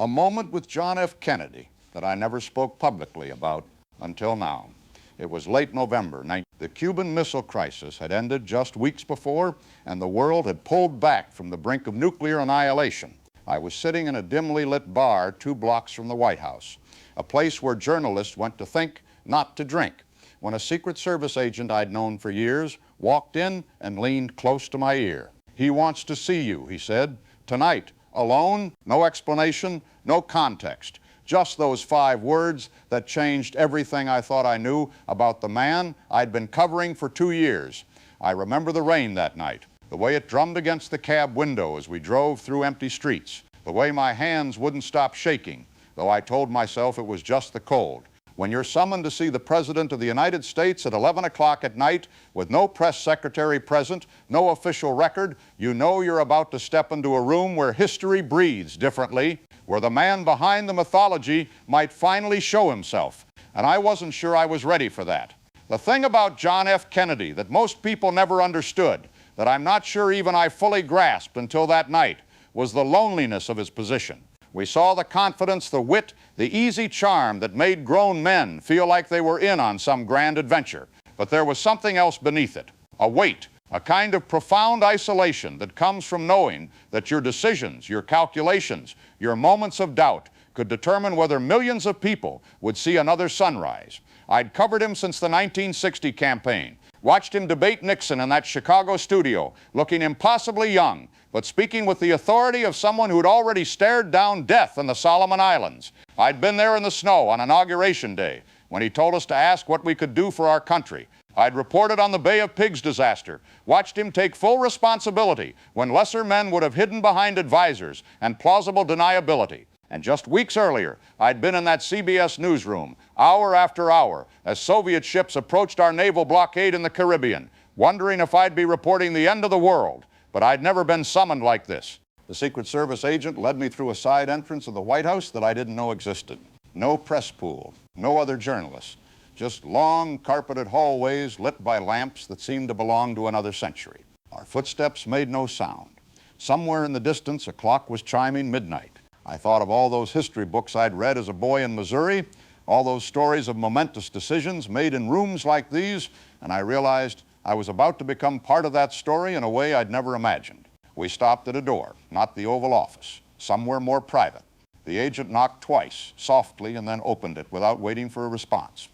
A moment with John F. Kennedy that I never spoke publicly about until now. It was late November. The Cuban Missile Crisis had ended just weeks before, and the world had pulled back from the brink of nuclear annihilation. I was sitting in a dimly lit bar 2 blocks from the White House, a place where journalists went to think, not to drink, when a Secret Service agent I'd known for years walked in and leaned close to my ear. "He wants to see you," he said. "Tonight, alone, no explanation, no context. Just those 5 words that changed everything I thought I knew about the man I'd been covering for 2 years. I remember the rain that night, the way it drummed against the cab window as we drove through empty streets, the way my hands wouldn't stop shaking, though I told myself it was just the cold. When you're summoned to see the President of the United States at 11 o'clock at night with no press secretary present, no official record, you know you're about to step into a room where history breathes differently, where the man behind the mythology might finally show himself. And I wasn't sure I was ready for that. The thing about John F. Kennedy that most people never understood, that I'm not sure even I fully grasped until that night, was the loneliness of his position. We saw the confidence, the wit, the easy charm that made grown men feel like they were in on some grand adventure. But there was something else beneath it, a weight, a kind of profound isolation that comes from knowing that your decisions, your calculations, your moments of doubt could determine whether millions of people would see another sunrise. I'd covered him since the 1960 campaign, watched him debate Nixon in that Chicago studio, looking impossibly young, but speaking with the authority of someone who'd already stared down death in the Solomon Islands. I'd been there in the snow on Inauguration Day when he told us to ask what we could do for our country. I'd reported on the Bay of Pigs disaster, watched him take full responsibility when lesser men would have hidden behind advisors and plausible deniability. And just weeks earlier, I'd been in that CBS newsroom, hour after hour, as Soviet ships approached our naval blockade in the Caribbean, wondering if I'd be reporting the end of the world. But I'd never been summoned like this. The Secret Service agent led me through a side entrance of the White House that I didn't know existed. No press pool, no other journalists, just long carpeted hallways lit by lamps that seemed to belong to another century. Our footsteps made no sound. Somewhere in the distance, a clock was chiming midnight. I thought of all those history books I'd read as a boy in Missouri, all those stories of momentous decisions made in rooms like these, and I realized I was about to become part of that story in a way I'd never imagined. We stopped at a door, not the Oval Office, somewhere more private. The agent knocked twice, softly, and then opened it without waiting for a response.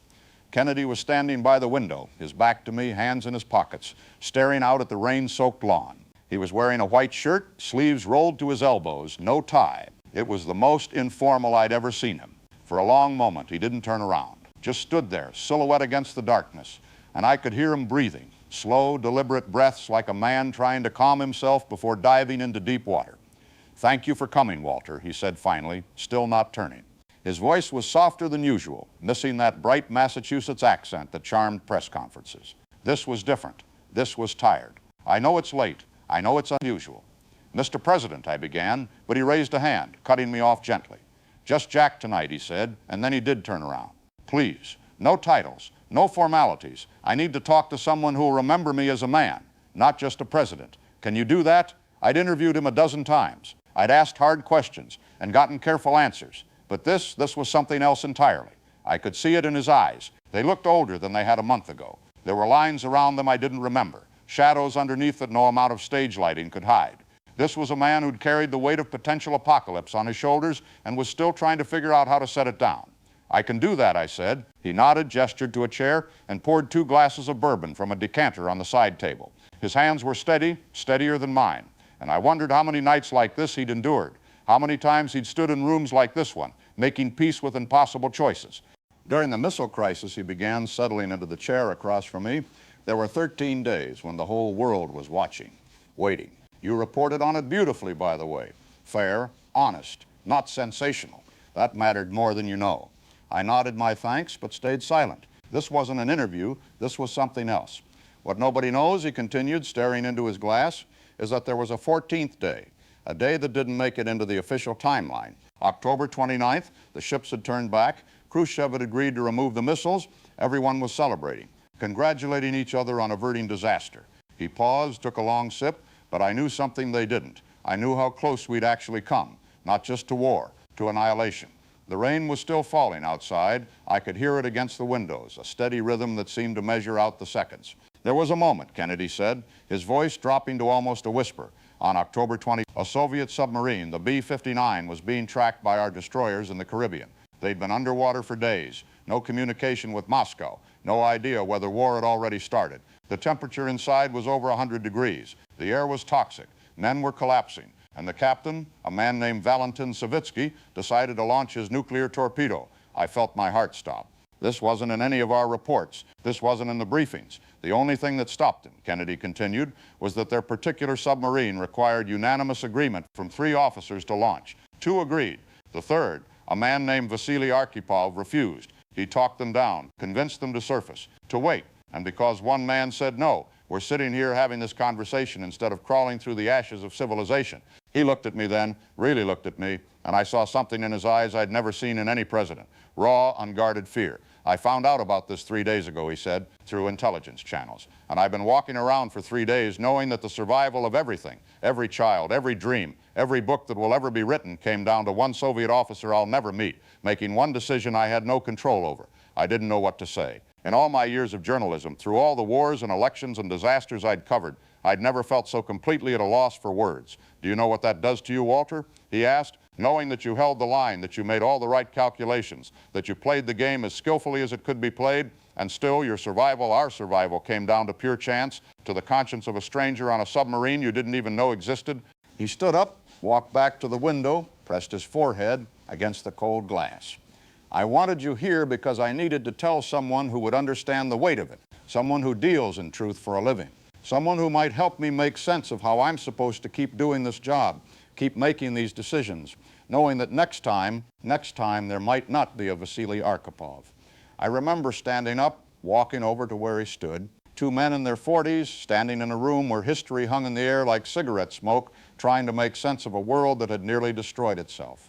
Kennedy was standing by the window, his back to me, hands in his pockets, staring out at the rain-soaked lawn. He was wearing a white shirt, sleeves rolled to his elbows, no tie. It was the most informal I'd ever seen him. For a long moment, he didn't turn around, just stood there, silhouette against the darkness, and I could hear him breathing, slow, deliberate breaths like a man trying to calm himself before diving into deep water. "Thank you for coming, Walter," he said finally, still not turning. His voice was softer than usual, missing that bright Massachusetts accent that charmed press conferences. This was different. This was tired. "I know it's late. I know it's unusual." "Mr. President," I began, but he raised a hand, cutting me off gently. "Just Jack tonight," he said, and then he did turn around. "Please, no titles, no formalities. I need to talk to someone who will remember me as a man, not just a president. Can you do that?" I'd interviewed him a dozen times. I'd asked hard questions and gotten careful answers. But this was something else entirely. I could see it in his eyes. They looked older than they had a month ago. There were lines around them I didn't remember, shadows underneath that no amount of stage lighting could hide. This was a man who'd carried the weight of potential apocalypse on his shoulders and was still trying to figure out how to set it down. "I can do that," I said. He nodded, gestured to a chair, and poured 2 glasses of bourbon from a decanter on the side table. His hands were steady, steadier than mine, and I wondered how many nights like this he'd endured, how many times he'd stood in rooms like this one, making peace with impossible choices. During the missile crisis, he began, settling into the chair across from me, there were 13 days when the whole world was watching, waiting. You reported on it beautifully, by the way. Fair, honest, not sensational. That mattered more than you know. I nodded my thanks, but stayed silent. This wasn't an interview. This was something else. What nobody knows, he continued, staring into his glass, is that there was a 14th day, a day that didn't make it into the official timeline. October 29th, the ships had turned back. Khrushchev had agreed to remove the missiles. Everyone was celebrating, congratulating each other on averting disaster. He paused, took a long sip, but I knew something they didn't. I knew how close we'd actually come, not just to war, to annihilation. The rain was still falling outside. I could hear it against the windows, a steady rhythm that seemed to measure out the seconds. There was a moment, Kennedy said, his voice dropping to almost a whisper. On October 20, a Soviet submarine, the B-59, was being tracked by our destroyers in the Caribbean. They'd been underwater for days, no communication with Moscow, no idea whether war had already started. The temperature inside was over 100 degrees. The air was toxic. Men were collapsing. And the captain, a man named Valentin Savitsky, decided to launch his nuclear torpedo. I felt my heart stop. This wasn't in any of our reports. This wasn't in the briefings. The only thing that stopped him, Kennedy continued, was that their particular submarine required unanimous agreement from 3 officers to launch. 2 agreed. The third, a man named Vasily Arkhipov, refused. He talked them down, convinced them to surface, to wait. And because one man said no, we're sitting here having this conversation instead of crawling through the ashes of civilization. He looked at me then, really looked at me, and I saw something in his eyes I'd never seen in any president. Raw, unguarded fear. I found out about this 3 days ago, he said, through intelligence channels. And I've been walking around for 3 days knowing that the survival of everything, every child, every dream, every book that will ever be written came down to one Soviet officer I'll never meet, making one decision I had no control over. I didn't know what to say. In all my years of journalism, through all the wars and elections and disasters I'd covered, I'd never felt so completely at a loss for words. Do you know what that does to you, Walter? He asked. Knowing that you held the line, that you made all the right calculations, that you played the game as skillfully as it could be played, and still your survival, our survival, came down to pure chance, to the conscience of a stranger on a submarine you didn't even know existed. He stood up, walked back to the window, pressed his forehead against the cold glass. I wanted you here because I needed to tell someone who would understand the weight of it, someone who deals in truth for a living, someone who might help me make sense of how I'm supposed to keep doing this job, keep making these decisions, knowing that next time there might not be a Vasily Arkhipov. I remember standing up, walking over to where he stood, 2 men in their 40s standing in a room where history hung in the air like cigarette smoke, trying to make sense of a world that had nearly destroyed itself.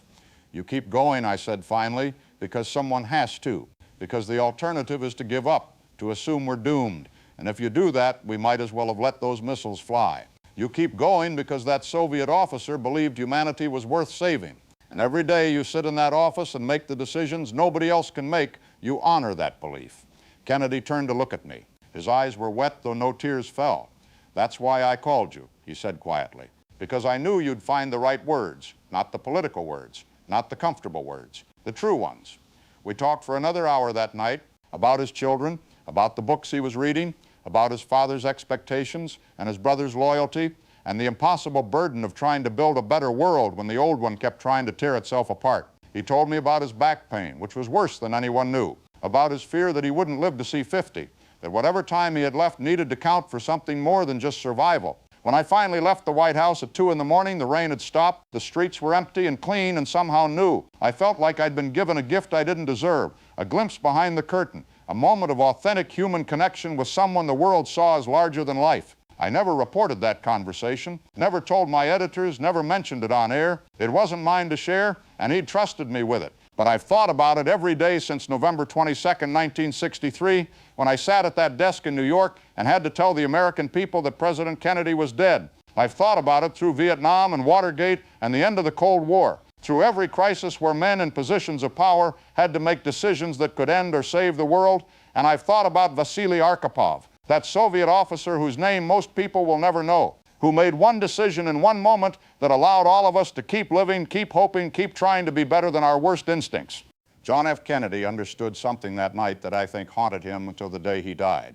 You keep going, I said finally, because someone has to, because the alternative is to give up, to assume we're doomed. And if you do that, we might as well have let those missiles fly. You keep going because that Soviet officer believed humanity was worth saving. And every day you sit in that office and make the decisions nobody else can make, you honor that belief. Kennedy turned to look at me. His eyes were wet, though no tears fell. That's why I called you, he said quietly, because I knew you'd find the right words, not the political words, not the comfortable words, the true ones. We talked for another hour that night about his children, about the books he was reading, about his father's expectations and his brother's loyalty, and the impossible burden of trying to build a better world when the old one kept trying to tear itself apart. He told me about his back pain, which was worse than anyone knew, about his fear that he wouldn't live to see 50, that whatever time he had left needed to count for something more than just survival. When I finally left the White House at 2 in the morning, the rain had stopped, the streets were empty and clean and somehow new. I felt like I'd been given a gift I didn't deserve, a glimpse behind the curtain, a moment of authentic human connection with someone the world saw as larger than life. I never reported that conversation, never told my editors, never mentioned it on air. It wasn't mine to share, and he'd trusted me with it. But I've thought about it every day since November 22nd, 1963, when I sat at that desk in New York and had to tell the American people that President Kennedy was dead. I've thought about it through Vietnam and Watergate and the end of the Cold War, through every crisis where men in positions of power had to make decisions that could end or save the world, and I've thought about Vasily Arkhipov, that Soviet officer whose name most people will never know, who made one decision in one moment that allowed all of us to keep living, keep hoping, keep trying to be better than our worst instincts. John F. Kennedy understood something that night that I think haunted him until the day he died.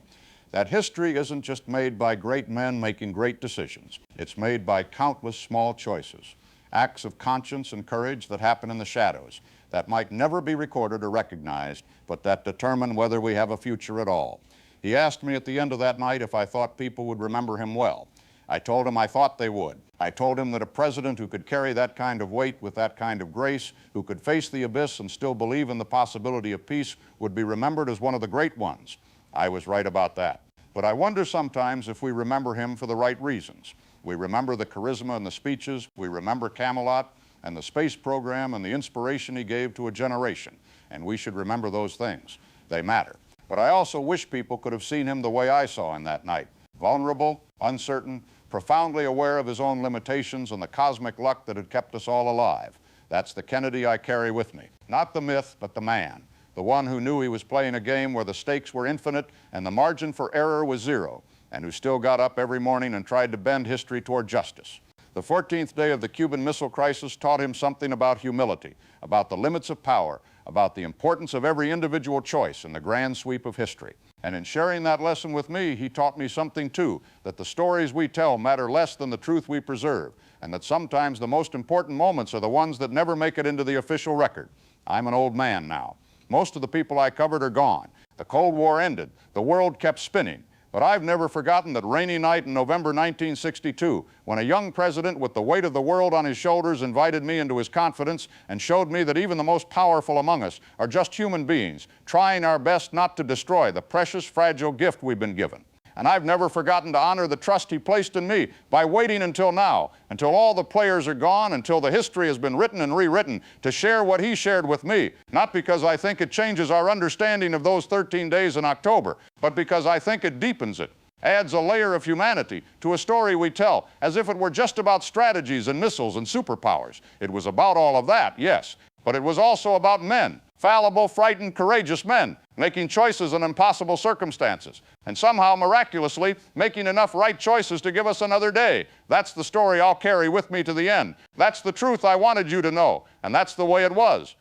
That history isn't just made by great men making great decisions. It's made by countless small choices, acts of conscience and courage that happen in the shadows, that might never be recorded or recognized, but that determine whether we have a future at all. He asked me at the end of that night if I thought people would remember him well. I told him I thought they would. I told him that a president who could carry that kind of weight with that kind of grace, who could face the abyss and still believe in the possibility of peace, would be remembered as one of the great ones. I was right about that. But I wonder sometimes if we remember him for the right reasons. We remember the charisma and the speeches. We remember Camelot and the space program and the inspiration he gave to a generation. And we should remember those things. They matter. But I also wish people could have seen him the way I saw him that night. Vulnerable, uncertain, profoundly aware of his own limitations and the cosmic luck that had kept us all alive. That's the Kennedy I carry with me. Not the myth, but the man. The one who knew he was playing a game where the stakes were infinite and the margin for error was zero, and who still got up every morning and tried to bend history toward justice. The 14th day of the Cuban Missile Crisis taught him something about humility, about the limits of power, about the importance of every individual choice in the grand sweep of history. And in sharing that lesson with me, he taught me something too, that the stories we tell matter less than the truth we preserve, and that sometimes the most important moments are the ones that never make it into the official record. I'm an old man now. Most of the people I covered are gone. The Cold War ended. The world kept spinning. But I've never forgotten that rainy night in November 1962, when a young president with the weight of the world on his shoulders invited me into his confidence and showed me that even the most powerful among us are just human beings, trying our best not to destroy the precious, fragile gift we've been given. And I've never forgotten to honor the trust he placed in me by waiting until now, until all the players are gone, until the history has been written and rewritten, to share what he shared with me, not because I think it changes our understanding of those 13 days in October, but because I think it deepens it, adds a layer of humanity to a story we tell, as if it were just about strategies and missiles and superpowers. It was about all of that, yes, but it was also about men, fallible, frightened, courageous men, making choices in impossible circumstances, and somehow, miraculously, making enough right choices to give us another day. That's the story I'll carry with me to the end. That's the truth I wanted you to know, and that's the way it was.